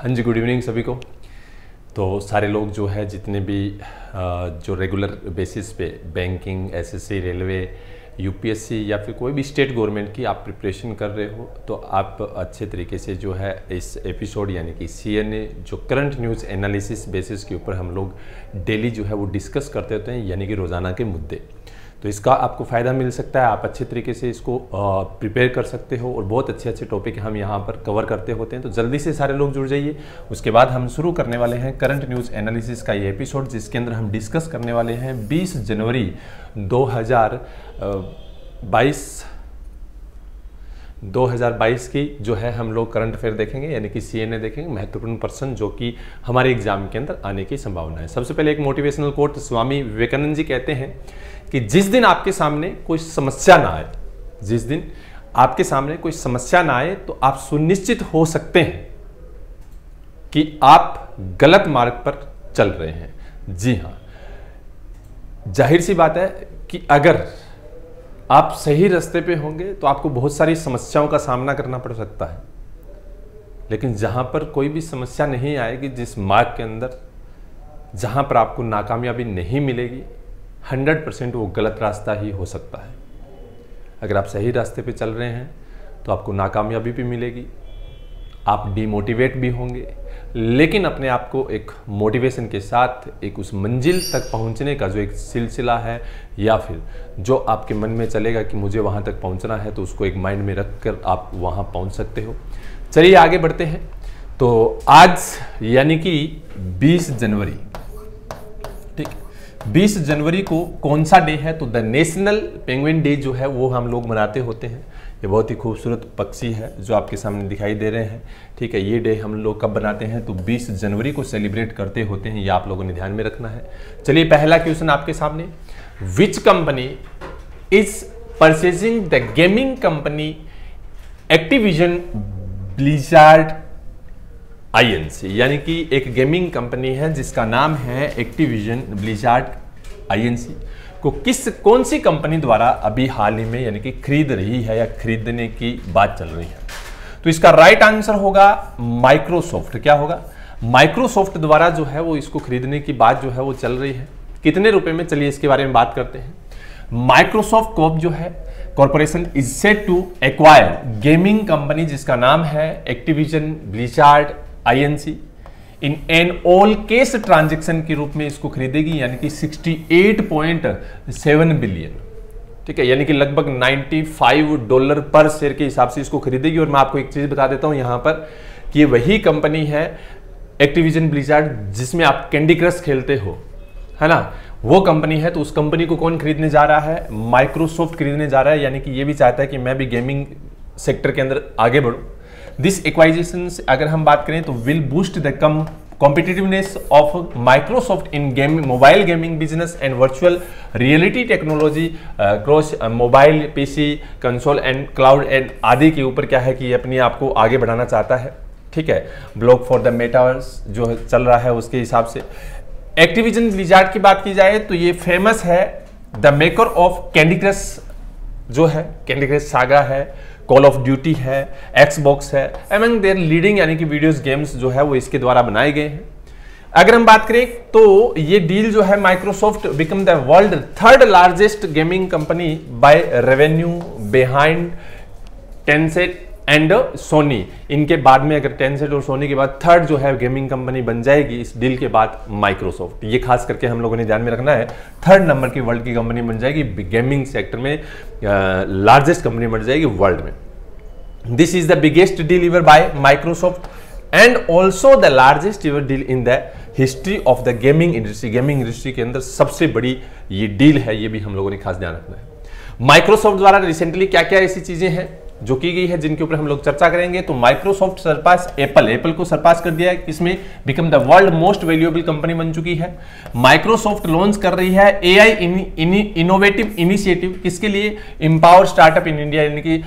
हाँ जी, good evening सभी को। तो सारे लोग जो है जितने भी जो रेगुलर बेसिस पे बैंकिंग, एसएससी, रेलवे, यूपीएससी या फिर कोई भी स्टेट गवर्नमेंट की आप प्रिपरेशन कर रहे हो, तो आप अच्छे तरीके से जो है इस एपिसोड यानी कि सीएनए जो करंट न्यूज़ एनालिसिस बेसिस के ऊपर हम लोग डेली जो है वो डिस्कस करते होते हैं, यानी कि रोज़ाना के मुद्दे। तो इसका आपको फ़ायदा मिल सकता है, आप अच्छे तरीके से इसको प्रिपेयर कर सकते हो और बहुत अच्छे अच्छे टॉपिक हम यहाँ पर कवर करते होते हैं। तो जल्दी से सारे लोग जुड़ जाइए। उसके बाद हम शुरू करने वाले हैं करंट न्यूज़ एनालिसिस का ये एपिसोड, जिसके अंदर हम डिस्कस करने वाले हैं 20 जनवरी 2022 की जो है हम लोग करंट अफेयर देखेंगे, यानी कि सीएनए देखेंगे, महत्वपूर्ण पर्सन जो कि हमारे एग्जाम के अंदर आने की संभावना है। सबसे पहले एक मोटिवेशनल कोट, स्वामी विवेकानंद जी कहते हैं कि जिस दिन आपके सामने कोई समस्या ना आए, जिस दिन आपके सामने कोई समस्या ना आए, तो आप सुनिश्चित हो सकते हैं कि आप गलत मार्ग पर चल रहे हैं। जी हाँ, जाहिर सी बात है कि अगर आप सही रास्ते पे होंगे तो आपको बहुत सारी समस्याओं का सामना करना पड़ सकता है, लेकिन जहां पर कोई भी समस्या नहीं आएगी, जिस मार्ग के अंदर जहां पर आपको नाकामयाबी नहीं मिलेगी, 100% वो गलत रास्ता ही हो सकता है। अगर आप सही रास्ते पे चल रहे हैं तो आपको नाकामयाबी भी मिलेगी, आप डिमोटिवेट भी होंगे, लेकिन अपने आप को एक मोटिवेशन के साथ एक उस मंजिल तक पहुंचने का जो एक सिलसिला है, या फिर जो आपके मन में चलेगा कि मुझे वहां तक पहुंचना है, तो उसको एक माइंड में रख कर आप वहां पहुंच सकते हो। चलिए आगे बढ़ते हैं। तो आज यानी कि 20 जनवरी, ठीक, 20 जनवरी को कौन सा डे है? तो द नेशनल पेंगुइन डे जो है वो हम लोग मनाते होते हैं। ये बहुत ही खूबसूरत पक्षी है जो आपके सामने दिखाई दे रहे हैं, ठीक है। ये डे हम लोग कब बनाते हैं? तो 20 जनवरी को सेलिब्रेट करते होते हैं, ये आप लोगों ने ध्यान में रखना है। चलिए पहला क्वेश्चन आपके सामने, which company is purchasing the gaming company Activision Blizzard INC, यानी कि एक गेमिंग कंपनी है जिसका नाम है एक्टिविजन ब्लिजार्ड आईएनसी को कौन सी कंपनी द्वारा अभी हाल ही में यानी कि खरीद रही है या खरीदने की बात चल रही है? तो इसका राइट आंसर होगा माइक्रोसॉफ्ट। क्या होगा? माइक्रोसॉफ्ट द्वारा जो है वो इसको खरीदने की बात जो है वो चल रही है। कितने रुपए में? चलिए इसके बारे में बात करते हैं। माइक्रोसॉफ्ट कॉप जो है corporation is set to acquire gaming company जिसका नाम है Activision Blizzard Inc in an all cash transaction के रूप में इसको खरीदेगी, यानी कि 68.7 बिलियन, ठीक है, यानी कि लगभग $95 पर शेयर के हिसाब से इसको खरीदेगी। और मैं आपको एक चीज बता देता हूं यहां पर कि वही कंपनी है एक्टिविजन ब्लिजार्ड जिसमें आप कैंडी क्रश खेलते हो, है ना, वो कंपनी है। तो उस कंपनी को कौन खरीदने जा रहा है? माइक्रोसॉफ्ट खरीदने जा रहा है, यानी कि ये भी चाहता है कि मैं भी गेमिंग सेक्टर के अंदर आगे बढ़ूं। दिस एक्वाइजिशन अगर हम बात करें तो will boost the competitiveness of Microsoft in gaming, mobile gaming business and virtual reality technology cross mobile, PC, console and cloud and आदि के ऊपर क्या है कि ये अपने आप को आगे बढ़ाना चाहता है, ठीक है। ब्लॉक फॉर द मेटावर्स जो चल रहा है उसके हिसाब से। एक्टिविजन ब्लिजार्ड की बात की जाए तो ये फेमस है, the maker of candy crush जो है, कैंडी क्रश सागा है, कॉल ऑफ ड्यूटी है, एक्सबॉक्स है, एमंग देयर लीडिंग यानी कि वीडियोस गेम्स जो है वो इसके द्वारा बनाए गए हैं। अगर हम बात करें तो ये डील जो है Microsoft become the world third largest gaming company by revenue behind Tencent and Soni. इनके बाद में अगर टेंसेंट और सोनी के बाद थर्ड जो है गेमिंग कंपनी बन जाएगी इस डील के बाद माइक्रोसॉफ्ट। ये खास करके हम लोगों ने ध्यान में रखना है, थर्ड नंबर की वर्ल्ड की कंपनी बन जाएगी गेमिंग सेक्टर में, लार्जेस्ट कंपनी बन जाएगी वर्ल्ड में। This is the biggest deal इवर bye Microsoft and also the largest इवर deal in the history of the gaming industry. Gaming industry के अंदर सबसे बड़ी ये डील है, ये भी हम लोगों ने खास ध्यान रखना है। माइक्रोसॉफ्ट द्वारा रिसेंटली क्या क्या ऐसी चीजें हैं जो की गई है जिनके ऊपर हम लोग चर्चा करेंगे। तो माइक्रोसॉफ्ट सरपास एप्पल को सरपास कर दिया है, इसमें become the world most valuable company बन चुकी है। माइक्रोसॉफ्ट लॉन्च कर रही है एआई इनोवेटिव इनिशिएटिव, किसके लिए? एम्पावर स्टार्टअप इन इंडिया, यानी कि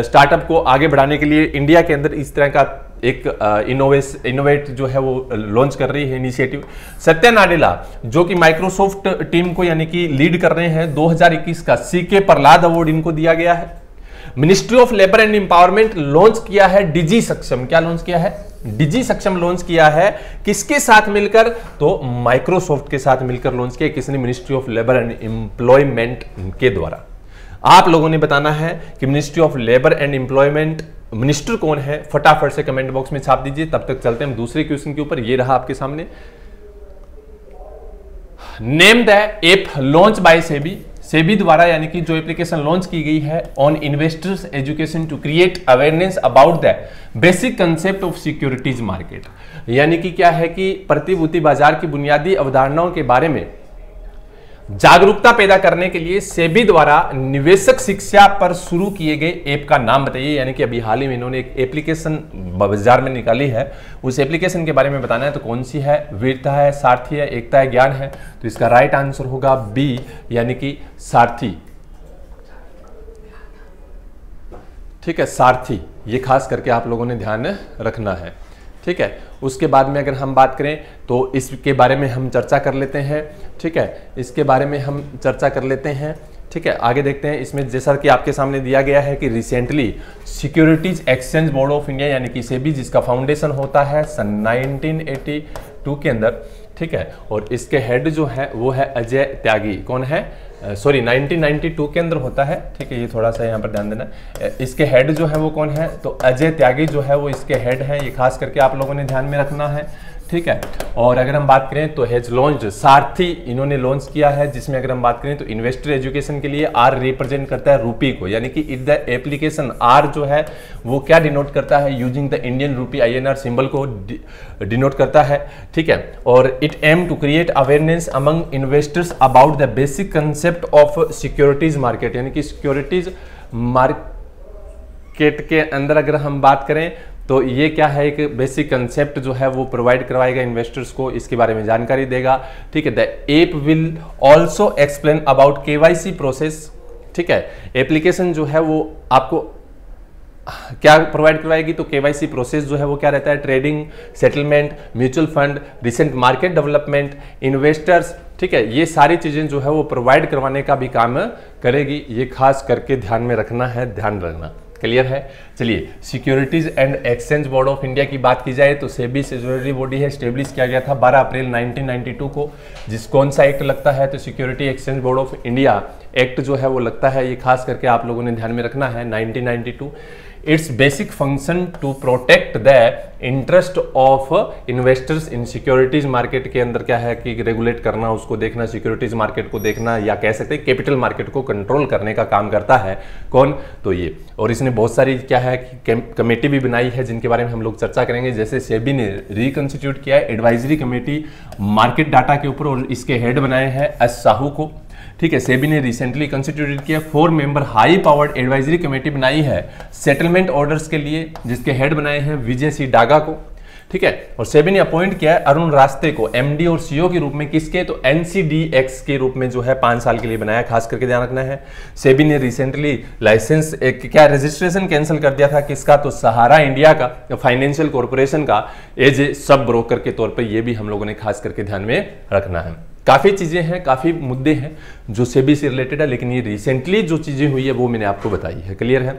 स्टार्टअप को आगे बढ़ाने के लिए इंडिया के अंदर इस तरह का एक इनोवेट जो है वो लॉन्च कर रही है इनिशिएटिव। सत्या नाडेला जो कि माइक्रोसॉफ्ट टीम को यानी कि लीड कर रहे हैं, 2021 का सीके प्रहलाद अवार्ड इनको दिया गया है। Ministry of labour and empowerment launch किया है डिजी सक्षम। क्या लॉन्च किया है? डिजी सक्षम लॉन्च किया है। किसके साथ मिलकर? तो माइक्रोसॉफ्ट के साथ मिलकर लॉन्च किया। किसने? Ministry of labour and employment के द्वारा। आप लोगों ने बताना है कि ministry of labour and employment minister कौन है, फटाफट से कमेंट बॉक्स में छाप दीजिए। तब तक चलते हैं हम दूसरे क्वेश्चन के ऊपर। ये रहा आपके सामने, name the app launch by SEBI. SEBI द्वारा यानी कि जो एप्लीकेशन लॉन्च की गई है on investors education to create awareness about the basic concept of securities market. यानी कि क्या है कि प्रतिभूति बाजार की बुनियादी अवधारणाओं के बारे में जागरूकता पैदा करने के लिए सेबी द्वारा निवेशक शिक्षा पर शुरू किए गए ऐप का नाम बताइए। यानी कि अभी हाल ही में इन्होंने एक एप्लीकेशन बाजार में निकाली है, उस एप्लीकेशन के बारे में बताना है। तो कौन सी है? वीरता है, सारथी है, एकता है, ज्ञान है। तो इसका राइट आंसर होगा बी, यानी कि सारथी। ठीक है, सारथी, ये खास करके आप लोगों ने ध्यान रखना है। ठीक है, उसके बाद में अगर हम बात करें तो इसके बारे में हम चर्चा कर लेते हैं। ठीक है, इसके बारे में हम चर्चा कर लेते हैं। ठीक है, आगे देखते हैं। इसमें जैसा कि आपके सामने दिया गया है कि recently securities exchange board of India यानी कि सेबी, जिसका फाउंडेशन होता है सन 1982 के अंदर। ठीक है, और इसके हेड जो है वो है अजय त्यागी। कौन है? 1992 के अंदर होता है। ठीक है, ये थोड़ा सा यहाँ पर ध्यान देना। इसके हेड जो है वो कौन है? तो अजय त्यागी जो है वो इसके हेड है। ये खास करके आप लोगों ने ध्यान में रखना है। ठीक है, और अगर हम बात करें तो हैज लॉन्च्ड, सारथी इन्होंने लॉन्च किया है, जिसमें अगर हम बात करें तो इन्वेस्टर एजुकेशन के लिए आर रिप्रेजेंट करता है रूपी को। यानी कि इट द एप्लीकेशन आर जो है वो क्या डिनोट करता है? Using the Indian rupee INR symbol को डिनोट करता है। ठीक है, और it aim to create awareness among investors about the basic concept of securities market. यानी कि सिक्योरिटीज मार्केट के अंदर अगर हम बात करें तो ये क्या है? एक बेसिक कंसेप्ट जो है वो प्रोवाइड करवाएगा इन्वेस्टर्स को, इसके बारे में जानकारी देगा। ठीक है, the app will also explain about KYC process. ठीक है, एप्लीकेशन जो है वो आपको क्या प्रोवाइड करवाएगी? तो KYC प्रोसेस जो है वो क्या रहता है? Trading, settlement, mutual fund, recent market development, investors. ठीक है, ये सारी चीजें जो है वो प्रोवाइड करवाने का भी काम करेगी। ये खास करके ध्यान में रखना है, ध्यान रखना। क्लियर है? चलिए, securities and exchange board of India की बात की जाए तो सेबी स्टैट्यूटरी बॉडी है, स्टेब्लिश किया गया था 12 अप्रैल 1992 को। जिस कौन सा एक्ट लगता है? तो security exchange board of India act जो है वो लगता है। ये खास करके आप लोगों ने ध्यान में रखना है, 1992। Its basic function to protect the interest of investors in securities market के अंदर क्या है कि रेगुलेट करना, उसको देखना, सिक्योरिटीज मार्केट को देखना, या कह सकते हैं कैपिटल मार्केट को कंट्रोल करने का काम करता है। कौन? तो ये। और इसने बहुत सारी क्या है कि कमेटी भी बनाई है जिनके बारे में हम लोग चर्चा करेंगे। जैसे सेबी ने रिकंस्टिट्यूट किया है एडवाइजरी कमेटी मार्केट डाटा के ऊपर, और इसके हेड बनाए हैं एस साहू को। ठीक है, सेबी ने रिसेंटली कंस्टिट्यूटेड किया 4 member high powered advisory committee बनाई है सेटलमेंट ऑर्डर्स के लिए, जिसके हेड बनाए हैं विजय सी डागा को। ठीक है, और सेबी ने अपॉइंट किया है अरुण रास्ते को MD और CEO के रूप में। किसके? तो NCDX के रूप में जो है 5 साल के लिए बनाया। खास करके ध्यान रखना है। सेबी ने रिसेंटली लाइसेंस क्या रजिस्ट्रेशन कैंसिल कर दिया था। किसका? तो सहारा इंडिया का फाइनेंशियल कॉर्पोरेशन का एज ए सब ब्रोकर के तौर पर। यह भी हम लोगों ने खास करके ध्यान में रखना है। काफी चीजें हैं, काफी मुद्दे हैं जो सेबी से रिलेटेड है, लेकिन ये रिसेंटली जो चीजें हुई है वो मैंने आपको बताई है। क्लियर है?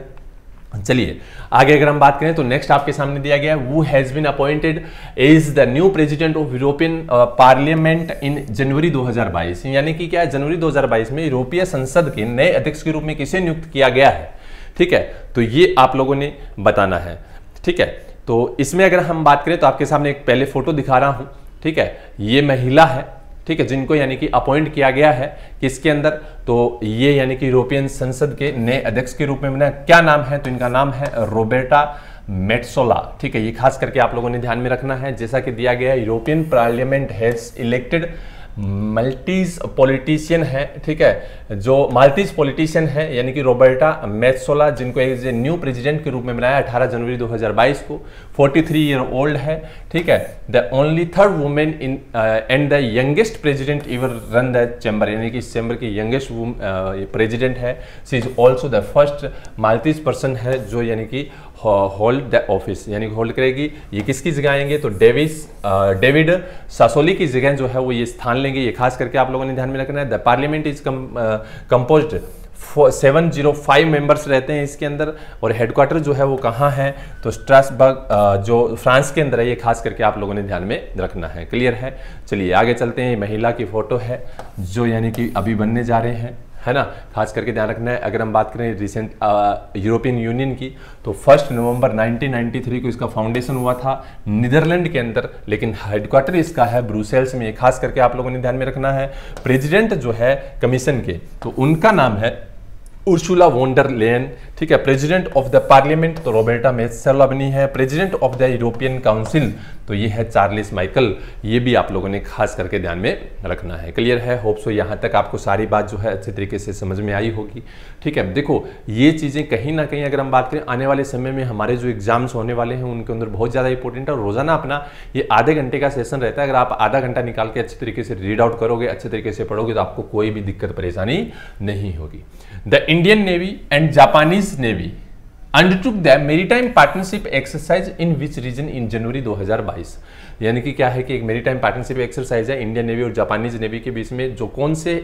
चलिए आगे अगर हम बात करें तो नेक्स्ट आपके सामने दिया गया है, वो has been appointed is the new president of European Parliament in January 2022। यानी कि क्या है? जनवरी 2022 में यूरोपीय संसद के नए अध्यक्ष के रूप में किसे नियुक्त किया गया है? ठीक है, तो ये आप लोगों ने बताना है। ठीक है, तो इसमें अगर हम बात करें तो आपके सामने एक पहले फोटो दिखा रहा हूं। ठीक है, ये महिला है। ठीक है, जिनको यानी कि अपॉइंट किया गया है किसके अंदर? तो ये यानी कि यूरोपियन संसद के नए अध्यक्ष के रूप में बना। क्या नाम है? तो इनका नाम है रोबर्टा मेट्सोला। ठीक है, ये खास करके आप लोगों ने ध्यान में रखना है। जैसा कि दिया गया है, European Parliament has elected Maltese politician है। ठीक है, जो माल्टीज पॉलिटिशियन है यानी कि रॉबर्टा मेट्सोला, जिनको एज ए न्यू प्रेसिडेंट के रूप में बनाया 18 जनवरी 2022 को। 43 ईयर ओल्ड है। ठीक है, the only third women in and the youngest president ever run the chamber, यानी कि इस चैम्बर की यंगेस्ट प्रेसिडेंट है। She is also the first Maltese person है जो यानी कि होल्ड द ऑफिस, यानी कि होल्ड करेगी। ये किसकी जगह आएंगे? तो डेविड सासोली की जगह जो है वो ये स्थान लेंगे। ये खास करके आप लोगों ने ध्यान में रखना है। The parliament is composed 705 members रहते हैं इसके अंदर, और हेडक्वार्टर जो है वो कहाँ है, तो स्ट्रासबर्ग जो फ्रांस के अंदर है, ये खास करके आप लोगों ने ध्यान में रखना है। क्लियर है? चलिए आगे चलते हैं। महिला की फोटो है जो यानी कि अभी बनने जा रहे हैं, है ना, खास करके ध्यान रखना है। अगर हम बात करें रिसेंट यूरोपियन यूनियन की, तो 1 नवंबर 1993 को इसका फाउंडेशन हुआ था नीदरलैंड के अंदर, लेकिन हेडक्वार्टर इसका है ब्रुसेल्स में। खास करके आप लोगों ने ध्यान में रखना है। प्रेसिडेंट जो है कमीशन के, तो उनका नाम है उर्सुला वॉन डर लेयन, ठीक है। प्रेसिडेंट ऑफ द पार्लियामेंट तो रॉबर्टा मेत्सोला बनी है। President of the European council तो ये है चार्ल्स माइकल। ये भी आप लोगों ने खास करके ध्यान में रखना है। क्लियर है? होप सो यहाँ तक आपको सारी बात जो है अच्छे तरीके से समझ में आई होगी, ठीक है। देखो ये चीज़ें कहीं ना कहीं अगर हम बात करें आने वाले समय में हमारे जो एग्जाम्स होने वाले हैं उनके अंदर बहुत ज़्यादा इंपॉर्टेंट है। और रोजाना अपना ये आधे घंटे का सेशन रहता है। अगर आप आधा घंटा निकाल के अच्छे तरीके से रीड आउट करोगे, अच्छे तरीके से पढ़ोगे, तो आपको कोई भी दिक्कत परेशानी नहीं होगी। The Indian navy and Japanese navy undertook the maritime partnership exercise in which region in January 2022। यानी कि क्या है कि एक मेरीटाइम पार्टनरशिप एक्सरसाइज है इंडियन नेवी और जापानीज नेवी के बीच में, जो कौन से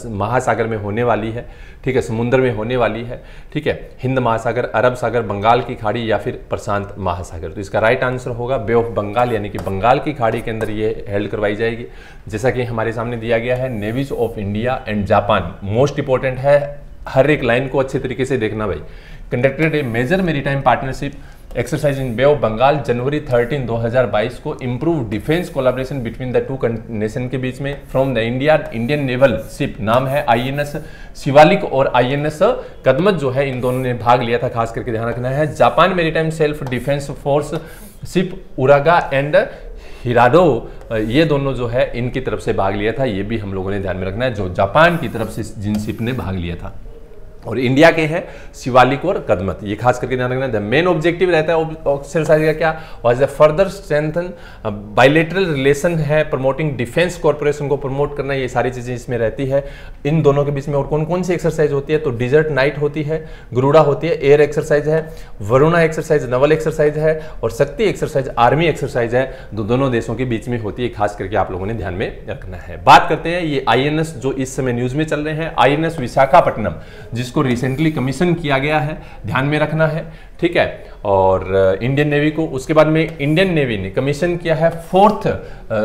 महासागर में होने वाली है, ठीक है, समुद्र में होने वाली है, ठीक है। हिंद महासागर, अरब सागर, बंगाल की खाड़ी या फिर प्रशांत महासागर। तो इसका राइट आंसर होगा बे ऑफ बंगाल, यानी कि बंगाल की खाड़ी के अंदर ये हेल्ड करवाई जाएगी। जैसा कि हमारे सामने दिया गया है, navies of India and Japan, most important है, हर एक लाइन को अच्छे तरीके से देखना भाई। Conducted a major maritime partnership exercise in bay of Bengal January 13, 2022 को improve defence collaboration between the two nation के बीच में। From the Indian naval ship, नाम है INS शिवालिक और INS कदमत, जो है इन दोनों ने भाग लिया था। खास करके ध्यान रखना है। Japan maritime self defence force ship Uraga and Hirado, ये दोनों जो है इनकी तरफ से भाग लिया था। ये भी हम लोगों ने ध्यान में रखना है, जो जापान की तरफ से जिन शिप ने भाग लिया था। और इंडिया के हैं शिवालिक और कदमत, ये खास करके ध्यान रखना है। मेन ऑब्जेक्टिव रहता है एक्सरसाइज का क्या, was the further strengthen bilateral relation है, प्रमोटिंग डिफेंस कॉर्पोरेशन को प्रमोट करना, ये सारी चीजें इसमें रहती है इन दोनों के बीच में। और कौन कौन सी एक्सरसाइज होती है, तो डिजर्ट नाइट होती है, गरुड़ा होती है, एयर एक्सरसाइज है, वरुणा एक्सरसाइज नवल एक्सरसाइज है, और शक्ति एक्सरसाइज आर्मी एक्सरसाइज है, दोनों देशों के बीच में होती है। खास करके आप लोगों ने ध्यान में रखना है। बात करते हैं ये INS जो इस समय न्यूज में चल रहे हैं, INS विशाखापट्टनम, जिसको रिसेंटली कमीशन किया गया है, ध्यान में रखना है, ठीक है। और इंडियन नेवी को, उसके बाद में इंडियन नेवी ने कमीशन किया है 4th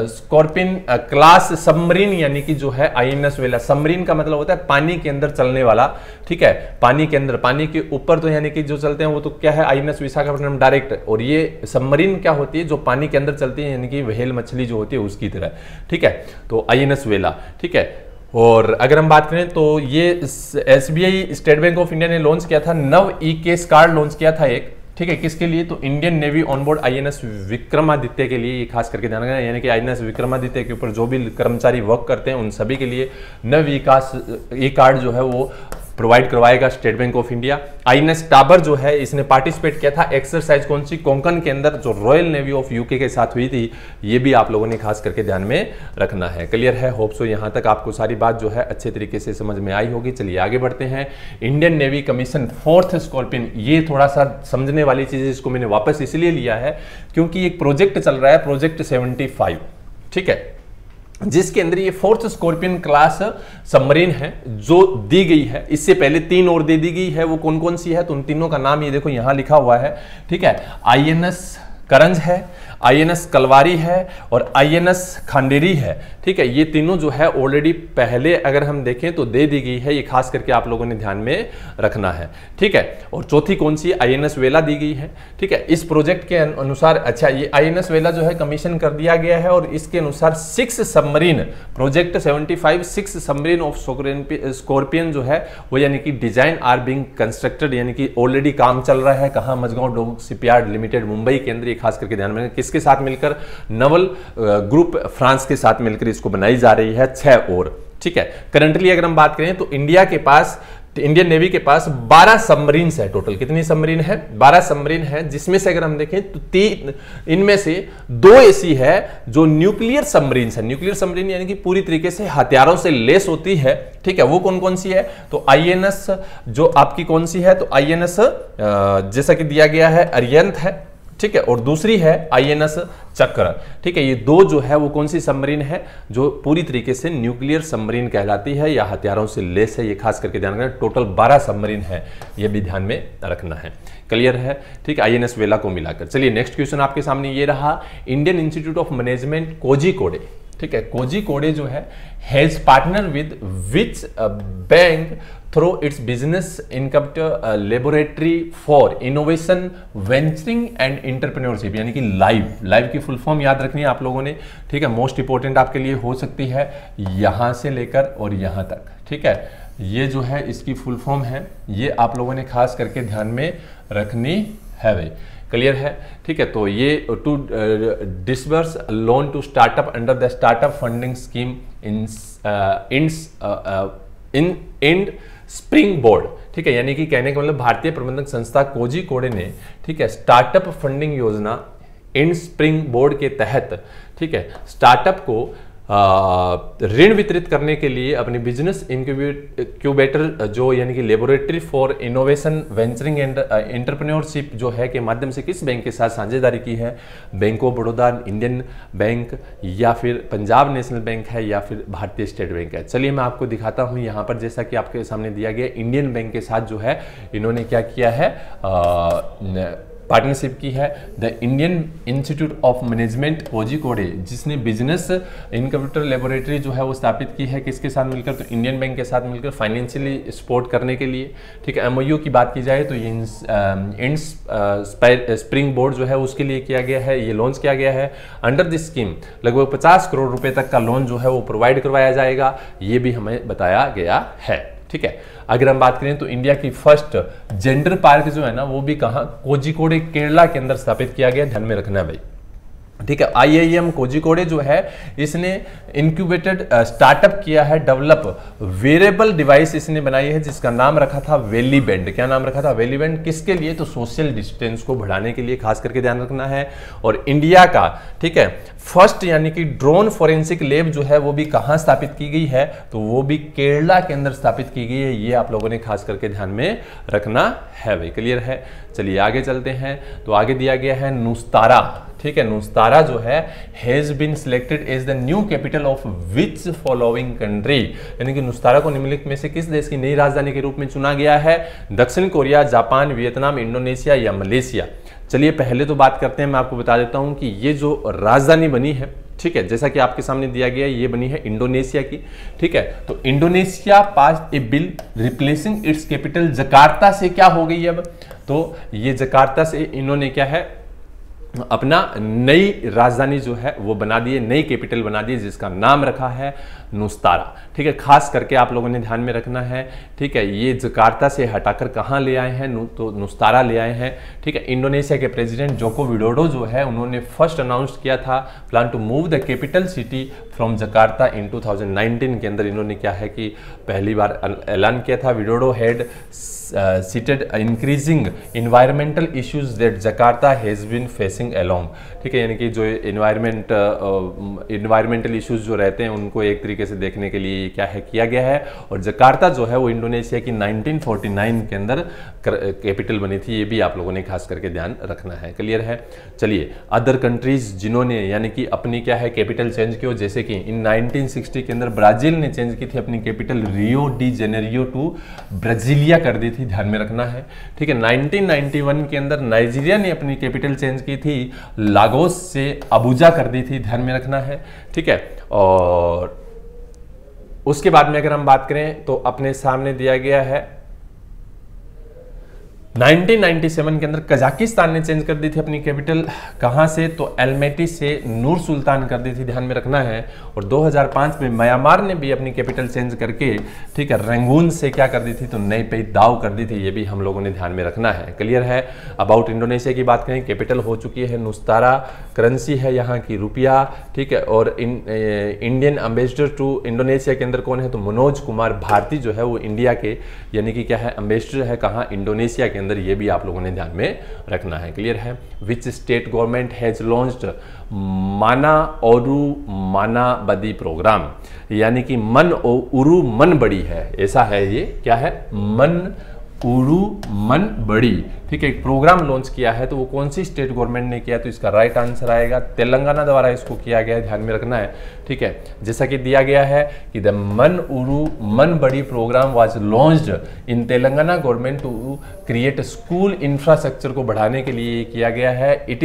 स्कॉर्पियन क्लास सबमरीन, यानी कि जो है INS वेला। सबमरीन का मतलब होता है पानी के अंदर चलने वाला, ठीक है, पानी के अंदर, पानी के ऊपर तो यानी कि जो चलते हैं वो तो क्या है INS विशाखापट्टनम डायरेक्ट। और ये सबमरीन क्या होती है, जो पानी के अंदर चलती है, यानी कि व्हेल मछली जो होती है उसकी तरह, ठीक है। तो INS वेला, ठीक है। और अगर हम बात करें तो ये SBI state bank of India ने लॉन्च किया था, नव ई-केस कार्ड लॉन्च किया था एक, ठीक है, किसके लिए, तो Indian navy onboard INS Vikramaditya के लिए। ये खास करके ध्यान रखना है, यानी कि INS विक्रमादित्य के ऊपर जो भी कर्मचारी वर्क करते हैं उन सभी के लिए नव ई कार्ड जो है वो प्रोवाइड करवाएगा state bank of India. INS टाबर जो है इसने पार्टिसिपेट किया था एक्सरसाइज कौन सी, कोंकण के अंदर, जो रॉयल नेवी ऑफ UK के साथ हुई थी। ये भी आप लोगों ने खास करके ध्यान में रखना है। क्लियर है? होप सो यहाँ तक आपको सारी बात जो है अच्छे तरीके से समझ में आई होगी। चलिए आगे बढ़ते हैं। Indian navy commission 4th scorpion, ये थोड़ा सा समझने वाली चीज है, इसको मैंने वापस इसलिए लिया है क्योंकि एक प्रोजेक्ट चल रहा है, प्रोजेक्ट 75, ठीक है, जिसके अंदर ये 4th स्कॉर्पियन क्लास सबमरीन है जो दी गई है। इससे पहले 3 और दे दी गई है, वो कौन कौन सी है, तो उन तीनों का नाम ये देखो यहां लिखा हुआ है, ठीक है। INS करंज है, INS कलवारी है और INS खांडेरी है, ठीक है। ये तीनों जो है ऑलरेडी पहले अगर हम देखें तो दे दी गई है, ये खास करके आप लोगों ने ध्यान में रखना है, ठीक है। और चौथी कौन सी, INS वेला दी गई है, ठीक है। इस प्रोजेक्ट के अनुसार, अच्छा, ये INS वेला जो है कमीशन कर दिया गया है और इसके अनुसार 6 submarine, project 75 6 submarine of scorpion जो है वो यानी कि डिजाइन आर बीइंग कंस्ट्रक्टेड, यानी कि ऑलरेडी काम चल रहा है। कहाँ, मझगांव डोक शिपयार्ड लिमिटेड मुंबई के अंदर। खास करके ध्यान में, किसके साथ मिलकर, नवल ग्रुप फ्रांस के साथ मिलकर इसको बनाई जा रही है, 6 और, ठीक है। करंटली अगर हम बात करें तो इंडिया के पास, इंडियन नेवी के पास 12 सबमरीन्स है टोटल। कितनी सबमरीन है, 12 सबमरीन है, जिसमें से अगर हम देखें तो 3 इनमें से 2 ऐसी है जो न्यूक्लियर सबमरीन्स है। न्यूक्लियर सबमरीन यानी कि पूरी तरीके से हथियारों से लेस होती है, ठीक है। वो कौन कौन सी है, तो INS जो आपकी कौन सी है, तो INS जैसा कि दिया गया है अरिहंत है, ठीक है, और दूसरी है INS चक्र। ठीक है, ये दो जो है वो कौन सी सबमरीन है, जो पूरी तरीके से न्यूक्लियर सबमरीन कहलाती है या हथियारों से लेस है, ये खास करके ध्यान रखना। टोटल 12 सबमरीन है, ये भी ध्यान में रखना है। क्लियर है, ठीक है, INS वेला को मिलाकर। चलिए नेक्स्ट क्वेश्चन आपके सामने ये रहा, Indian institute of management Kozhikode, ठीक है, कोझिकोडे जो है has partner with which bank through it's business incubator laboratory for innovation venturing and entrepreneurship, यानी कि लाइव की फुल फॉर्म याद रखनी है आप लोगों ने। ठीक है, मोस्ट इंपॉर्टेंट आपके लिए हो सकती है यहां से लेकर और यहां तक। ठीक है, ये जो है इसकी फुल फॉर्म है, ये आप लोगों ने खास करके ध्यान में रखनी है भाई। क्लियर है, ठीक है, तो ये to disburse loan to startup under the startup funding scheme in springboard. ठीक है, यानी कि कहने का मतलब भारतीय प्रबंधक संस्था कोझिकोडे ने, ठीक है, स्टार्टअप फंडिंग योजना इन स्प्रिंग बोर्ड के तहत, ठीक है, स्टार्टअप को ऋण वितरित करने के लिए अपनी बिजनेस इंक्यूबेटर जो यानी कि laboratory for innovation venturing and entrepreneurship जो है के माध्यम से किस बैंक के साथ साझेदारी की है, bank of Baroda, Indian bank या फिर पंजाब नेशनल बैंक है या फिर भारतीय स्टेट बैंक है। चलिए मैं आपको दिखाता हूं यहाँ पर, जैसा कि आपके सामने दिया गया, इंडियन बैंक के साथ जो है इन्होंने क्या किया है, पार्टनरशिप की है। The Indian institute of management Kozhikode, जिसने बिजनेस इनक्यूबेटर लेबोरेटरी जो है वो स्थापित की है किसके साथ मिलकर, तो इंडियन बैंक के साथ मिलकर फाइनेंशियली सपोर्ट करने के लिए। ठीक है, MOU की बात की जाए तो ये स्प्रिंग बोर्ड जो है उसके लिए किया गया है, ये लॉन्च किया गया है। अंडर दिस स्कीम लगभग 50 करोड़ रुपए तक का लोन जो है वो प्रोवाइड करवाया जाएगा, ये भी हमें बताया गया है। ठीक है, अगर हम बात करें तो इंडिया की फर्स्ट जेंडर पार्क जो है ना वो भी कहां, कोझिकोडे केरला के अंदर स्थापित किया गया, ध्यान में रखना भाई। ठीक है, IIM कोझिकोडे जो है इसने इंक्यूबेटेड स्टार्टअप किया है, डेवलप वेरेबल डिवाइस इसने बनाई है जिसका नाम रखा था वेली बैंड। क्या नाम रखा था, वेली बैंड। किसके लिए, तो सोशल डिस्टेंस को बढ़ाने के लिए, खास करके ध्यान रखना है। और इंडिया का, ठीक है, फर्स्ट यानी कि ड्रोन फोरेंसिक लैब जो है वो भी कहां स्थापित की गई है, तो वो भी केरला के अंदर स्थापित की गई है, ये आप लोगों ने खास करके ध्यान में रखना है भाई। क्लियर है, चलिए आगे चलते हैं। तो आगे दिया गया है नुस्तारा। ठीक है, नुस्तारा जो है has been selected as the new capital of which following country, यानी कि नुस्तारा को निम्नलिखित में से किस देश की नई राजधानी के रूप में चुना गया है, दक्षिण कोरिया, जापान, वियतनाम, इंडोनेशिया या मलेशिया। चलिए पहले तो बात करते हैं, मैं आपको बता देता हूं कि ये जो राजधानी बनी है, ठीक है, जैसा कि आपके सामने दिया गया है, ये बनी है इंडोनेशिया की। ठीक है, तो Indonesia pass A bill replacing it's capital Jakarta से क्या हो गई अब, तो ये जकार्ता से इन्होंने क्या है अपना नई राजधानी जो है वो बना दी है, नई कैपिटल बना दी है जिसका नाम रखा है नुस्तारा। ठीक है, खास करके आप लोगों ने ध्यान में रखना है। ठीक है, ये जकार्ता से हटाकर कहाँ ले आए हैं, तो नुस्तारा ले आए हैं। ठीक है, इंडोनेशिया के प्रेसिडेंट जोको विडोडो जो है उन्होंने फर्स्ट अनाउंस किया था plan to move the capital city from Jakarta in 2019 के अंदर इन्होंने क्या है कि पहली बार ऐलान किया था। Widodo had cited increasing environmental issues that Jakarta has been facing along। ठीक है, यानी कि जो environmental issues जो रहते हैं उनको एक तरीके से देखने के लिए क्या है किया गया है। और जकार्ता जो है वो इंडोनेशिया की 1949 के अंदर कैपिटल बनी थी, ये भी आप लोगों ने खास करके ध्यान रखना है। क्लियर है, चलिए अदर कंट्रीज जिन्होंने यानी कि अपनी क्या है कैपिटल चेंज की, जैसे कि इन 1960 के अंदर ब्राजील ने चेंज की थी अपनी capital Rio de Janeiro to Brasilia कर दी थी, ध्यान में रखना है। ठीक है, 1991 के अंदर नाइजीरिया ने अपनी कैपिटल चेंज की थी, लागोस से अबुजा कर दी थी, ध्यान में रखना है। ठीक है, और उसके बाद में अगर हम बात करें तो अपने सामने दिया गया है 1997 के अंदर कजाकिस्तान ने चेंज कर दी थी अपनी कैपिटल, कहां से, तो एल्मेटी से नूर सुल्तान कर दी थी, ध्यान में रखना है। और 2005 में म्यांमार ने भी अपनी कैपिटल चेंज करके, ठीक है, रंगून से क्या कर दी थी, तो नई पे दाव कर दी थी, ये भी हम लोगों ने ध्यान में रखना है। क्लियर है। अबाउट इंडोनेशिया की बात करें, कैपिटल हो चुकी है नुस्तारा, करेंसी है यहाँ की रुपया। ठीक है, और इंडियन एम्बेसडर टू इंडोनेशिया के अंदर कौन है, तो मनोज कुमार भारती जो है वो इंडिया के यानी कि क्या है एम्बेसडर है, कहाँ, इंडोनेशिया के अंदर, ये भी आप लोगों ने ध्यान में रखना है। क्लियर है। Which state government has launched माना ओरू माना बदी प्रोग्राम, यानी कि मन उरू मन बड़ी है, ऐसा है ये, क्या है, मन उरू मन बड़ी। ठीक है, एक प्रोग्राम लॉन्च किया है, तो वो कौन सी स्टेट गवर्नमेंट ने किया, तो इसका राइट आंसर आएगा तेलंगाना द्वारा इसको किया गया है, ध्यान में रखना है। ठीक है, जैसा कि दिया गया है कि the Mana Badi program was launched in Telangana government to create school infrastructure को बढ़ाने के लिए किया गया है। It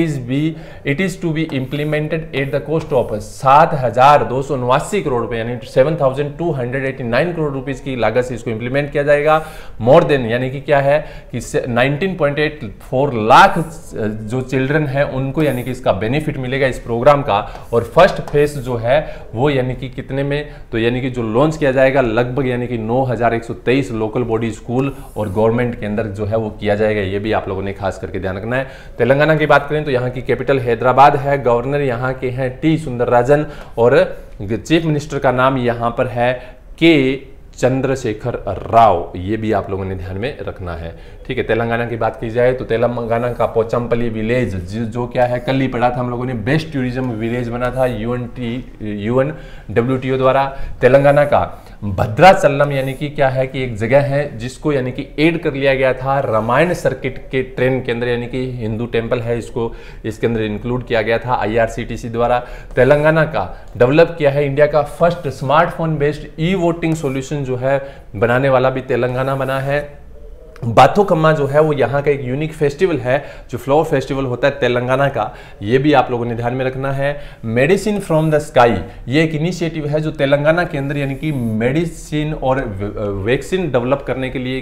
is to be implemented at the cost of 7,279 crore रुपए यानी 7,289 करोड़ रुपीस की लागत से इसको इंप्लीमेंट किया जाएगा। मोर देन यानी कि क्या है कि 19.84 लाख जो चिल्ड्रन है उनको यानी कि इसका बेनिफिट मिलेगा इस प्रोग्राम का। और फर्स्ट फेज जो है वो यानी कि कितने में, तो यानी कि जो लॉन्च किया जाएगा लगभग यानी कि 9,123 लोकल बॉडी स्कूल और गवर्नमेंट के अंदर जो है वो किया जाएगा। ये भी आप लोगों ने खास करके ध्यान रखना है। तेलंगाना की बात करें तो यहाँ की कैपिटल हैदराबाद है, गवर्नर यहाँ के हैं टी सुंदरराजन और चीफ मिनिस्टर का नाम यहाँ पर है के चंद्रशेखर राव। ये भी आप लोगों ने ध्यान में रखना है। ठीक है, तेलंगाना की बात की जाए तो तेलंगाना का पोचमपल्ली विलेज जो क्या है कल ही पढ़ा था हम लोगों ने, बेस्ट टूरिज्म विलेज बना था UNWTO द्वारा। तेलंगाना का भद्राचलम यानी कि क्या है कि एक जगह है जिसको यानी कि ऐड कर लिया गया था रामायण सर्किट के ट्रेन के अंदर, यानी कि हिंदू टेम्पल है, इसको इसके अंदर इंक्लूड किया गया था IRCTC द्वारा। तेलंगाना का डेवलप किया है इंडिया का first smartphone based e-voting solution जो है बनाने वाला भी तेलंगाना बना है। बाथुकम्मा जो है वो यहाँ का एक यूनिक फेस्टिवल है जो फ्लावर फेस्टिवल होता है तेलंगाना का, ये भी आप लोगों ने ध्यान में रखना है। मेडिसिन फ्रॉम द स्काई ये एक इनिशिएटिव है जो तेलंगाना के अंदर यानी कि मेडिसिन और वैक्सीन डेवलप करने के लिए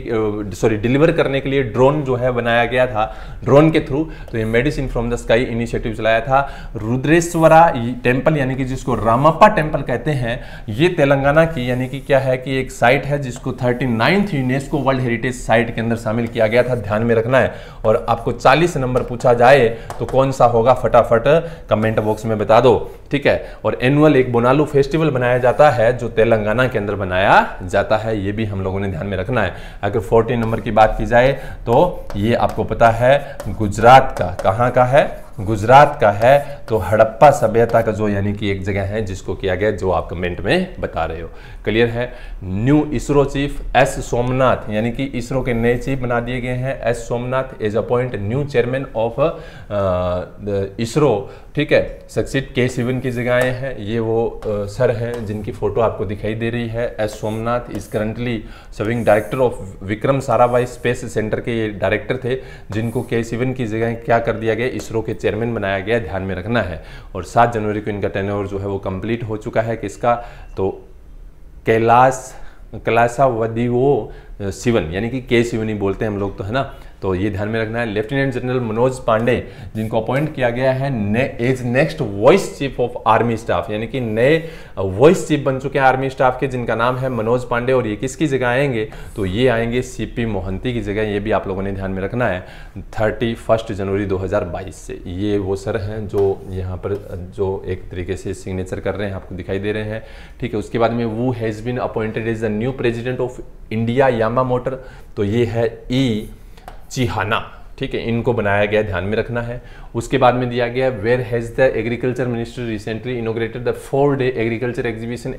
डिलीवर करने के लिए ड्रोन जो है बनाया गया था ड्रोन के थ्रू। तो ये medicine from the sky initiative चलाया था। रुद्रेश्वरा टेम्पल यानी कि जिसको रामप्पा टेम्पल कहते हैं, ये तेलंगाना की यानी कि क्या है कि एक साइट है जिसको 39th UNESCO world heritage site के अंदर शामिल किया गया था, ध्यान में रखना है। और आपको 40 नंबर पूछा जाए तो कौन सा होगा फटाफट कमेंट बॉक्स में बता दो। ठीक है, और एनुअल एक बोनालू फेस्टिवल बनाया जाता है जो तेलंगाना के अंदर बनाया जाता है, ये भी हम लोगों ने ध्यान में रखना है। अगर 14 नंबर की बात की जाए तो ये आपको पता है गुजरात का, कहाँ का है, गुजरात का है। तो हड़प्पा सभ्यता का जो यानी कि एक जगह है जिसको किया गया जो आप कमेंट में बता रहे हो। क्लियर है। New ISRO chief S Somnath यानी कि इसरो के नए चीफ बना दिए गए हैं S Somanath as appoint new chairman of ISRO. ठीक है, सक्सेट के सिवन की जगह आए हैं। ये वो सर हैं जिनकी फोटो आपको दिखाई दे रही है। S Somnath is currently serving director of Vikram Sarabhai space centre के ये डायरेक्टर थे, जिनको के सिवन की जगह क्या कर दिया गया, इसरो के चेयरमैन बनाया गया, ध्यान में रखना है। और 7 जनवरी को इनका टेन्योर जो है वो कंप्लीट हो चुका है। किसका, तो कैलासावदियो शिवन यानी कि के सिवनी बोलते हैं हम लोग तो, है ना। तो ये ध्यान में रखना है। लेफ्टिनेंट जनरल मनोज पांडे जिनको अपॉइंट किया गया है as next vice chief of army staff यानी कि नए वॉइस चीफ बन चुके हैं आर्मी स्टाफ के, जिनका नाम है मनोज पांडे। और ये किसकी जगह आएंगे, तो ये आएंगे CP मोहंती की जगह। ये भी आप लोगों ने ध्यान में रखना है। 31 जनवरी 2022 से ये वो सर हैं जो यहाँ पर जो एक तरीके से सिग्नेचर कर रहे हैं, आपको दिखाई दे रहे हैं। ठीक है, उसके बाद में वो has been appointed as the new president of India Yamaha Motor, तो ये है ई चिहाना। ठीक है, इनको बनाया गया, ध्यान में रखना है। उसके बाद में दिया गया where has the agriculture minister recently inaugurated the 4-day agriculture exhibition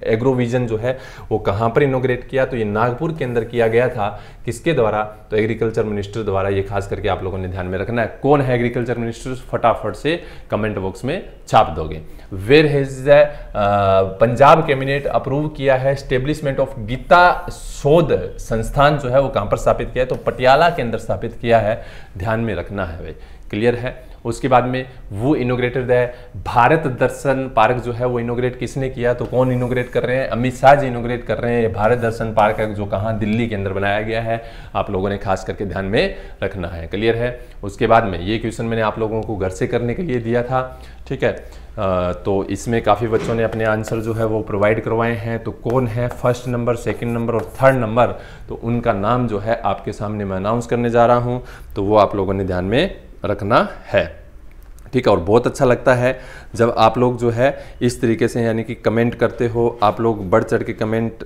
Agrovision जो है वो कहाँ पर इनोग्रेट किया, तो ये नागपुर के अंदर किया गया था। किसके द्वारा, तो एग्रीकल्चर मिनिस्टर द्वारा। ये खास करके आप लोगों ने ध्यान में रखना है। कौन है एग्रीकल्चर मिनिस्टर, फटाफट से कमेंट बॉक्स में छाप दोगे। Where has the Punjab cabinet approve किया है स्टेब्लिशमेंट ऑफ गीता शोध संस्थान जो है वो कहाँ पर स्थापित किया है, तो पटियाला के अंदर स्थापित किया है, ध्यान में रखना है भाई। क्लियर है। उसके बाद में वो इनोग्रेटेड है भारत दर्शन पार्क जो है वो इनोग्रेट किसने किया, तो कौन इनोग्रेट कर रहे हैं, अमित शाह जी इनोग्रेट कर रहे हैं। भारत दर्शन पार्क जो कहाँ, दिल्ली के अंदर बनाया गया है, आप लोगों ने खास करके ध्यान में रखना है। क्लियर है। उसके बाद में ये क्वेश्चन मैंने आप लोगों को घर से करने के लिए दिया था। ठीक है, तो इसमें काफ़ी बच्चों ने अपने आंसर जो है वो प्रोवाइड करवाए हैं। तो कौन है फर्स्ट नंबर, सेकंड नंबर और थर्ड नंबर, तो उनका नाम जो है आपके सामने मैं अनाउंस करने जा रहा हूं, तो वो आप लोगों ने ध्यान में रखना है। ठीक है, और बहुत अच्छा लगता है जब आप लोग जो है इस तरीके से यानी कि कमेंट करते हो, आप लोग बढ़ चढ़ के कमेंट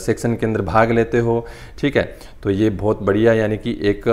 सेक्शन के अंदर भाग लेते हो। ठीक है, तो ये बहुत बढ़िया यानी कि एक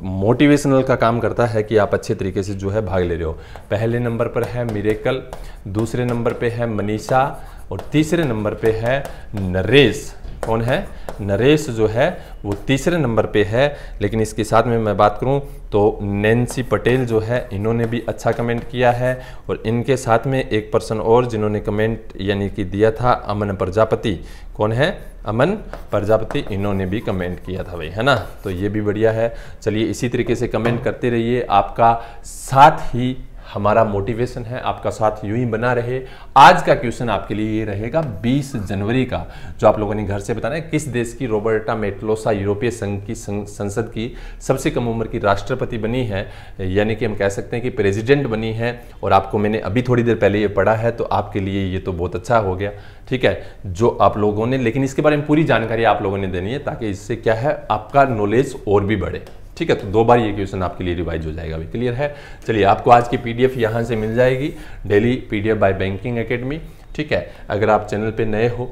मोटिवेशनल का काम करता है कि आप अच्छे तरीके से जो है भाग ले रहे हो। पहले नंबर पर है मिरेकल, दूसरे नंबर पे है मनीषा और तीसरे नंबर पे है नरेश। कौन है, नरेश जो है वो तीसरे नंबर पे है। लेकिन इसके साथ में मैं बात करूं तो नैन्सी पटेल जो है इन्होंने भी अच्छा कमेंट किया है। और इनके साथ में एक पर्सन और जिन्होंने कमेंट यानी कि दिया था, अमन प्रजापति। कौन है, अमन प्रजापति, इन्होंने भी कमेंट किया था भाई, है ना। तो ये भी बढ़िया है। चलिए इसी तरीके से कमेंट करते रहिए, आपका साथ ही हमारा मोटिवेशन है, आपका साथ यूं ही बना रहे। आज का क्वेश्चन आपके लिए ये रहेगा 20 जनवरी का, जो आप लोगों ने घर से बताना है, किस देश की रॉबर्टा मेटलोसा यूरोपीय संघ की संसद की सबसे कम उम्र की राष्ट्रपति बनी है, यानी कि हम कह सकते हैं कि प्रेसिडेंट बनी है। और आपको मैंने अभी थोड़ी देर पहले ये पढ़ा है, तो आपके लिए ये तो बहुत अच्छा हो गया, ठीक है, जो आप लोगों ने, लेकिन इसके बारे में पूरी जानकारी आप लोगों ने देनी है, ताकि इससे क्या है, आपका नॉलेज और भी बढ़े, ठीक है। तो 2 बार ये क्वेश्चन आपके लिए रिवाइज हो जाएगा, अभी क्लियर है। चलिए आपको आज की पीडीएफ यहाँ से मिल जाएगी, daily PDF by banking academy, ठीक है। अगर आप चैनल पे नए हो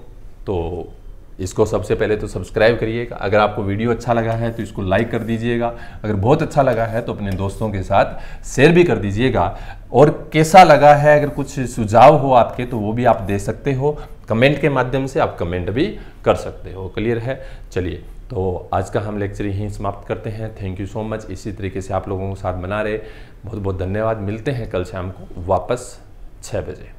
तो इसको सबसे पहले तो सब्सक्राइब करिएगा। अगर आपको वीडियो अच्छा लगा है तो इसको लाइक कर दीजिएगा। अगर बहुत अच्छा लगा है तो अपने दोस्तों के साथ शेयर भी कर दीजिएगा। और कैसा लगा है, अगर कुछ सुझाव हो आपके तो वो भी आप दे सकते हो, कमेंट के माध्यम से आप कमेंट भी कर सकते हो, क्लियर है। चलिए तो आज का हम लेक्चर यहीं समाप्त करते हैं। Thank you so much. इसी तरीके से आप लोगों के साथ बना रहे, बहुत बहुत धन्यवाद। मिलते हैं कल शाम को वापस 6 बजे।